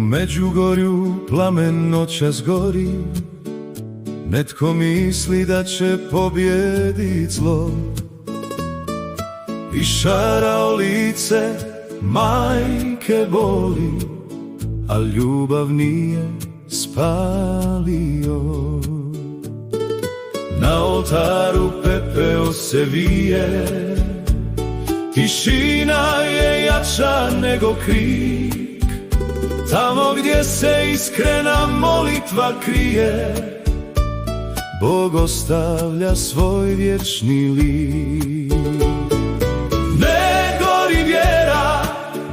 Međugorju plamen noćas gori, netko misli da će pobjedit zlo. Išarao lice majke boli, a ljubav nije spalio. Na oltaru pepeo se vije, tišina je jača nego krik. Tamo gdje se iskrena molitva krije, Bog ostavlja svoj vječni lik. Ne gori vjera,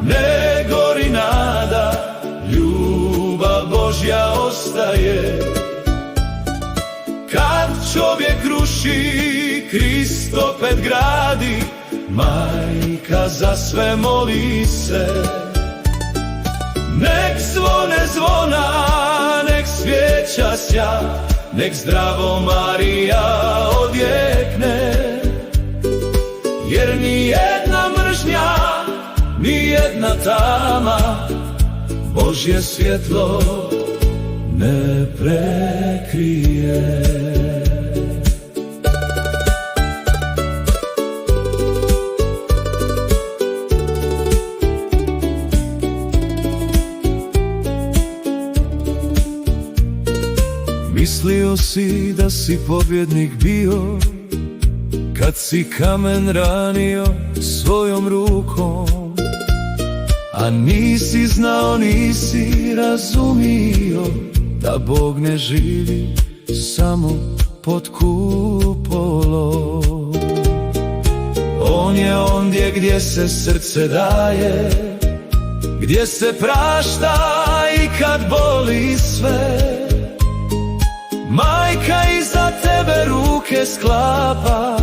ne gori nada, ljubav Božja ostaje. Kad čovjek ruši, Krist opet gradi, majka za sve moli se. Nek zvone zvona, nek svijeća sja, nek zdravo Marija odjekne. Jer ni jedna mržnja, ni jedna tama, Božje svjetlo ne prekrije. Mislio si da si pobjednik bio, kad si kamen ranio svojom rukom. A nisi znao, nisi razumio, da Bog ne živi samo pod kupolom. On je ondje gdje se srce daje, gdje se prašta i kad boli sve. Majka iza tebe ruke sklapa,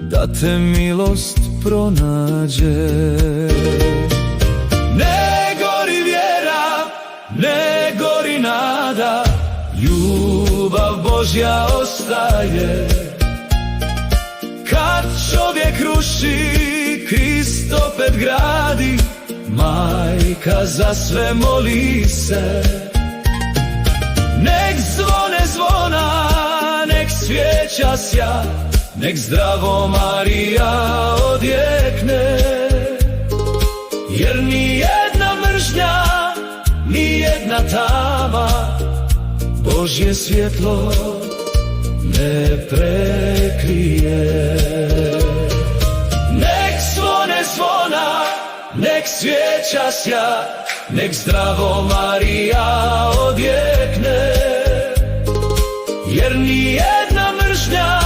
da te milost pronađe. Ne gori vjera, ne gori nada, ljubav Božja ostaje. Kad čovjek ruši, Krist opet gradi, majka za sve moli se. Nek zvone zvona, nek svijeća sja, nek zdravo Marija odjekne. Jer ni jedna mržnja, ni jedna tama, Božje svjetlo ne prekrije. Nek zvone zvona, nek svijeća sja, nek zdravo Marija odjekne. Jer ni jedna mržnja,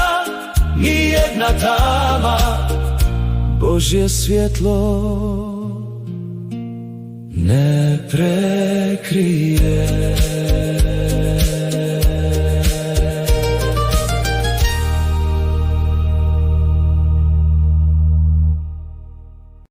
ni jedna tama, Božje svjetlo ne prekrije.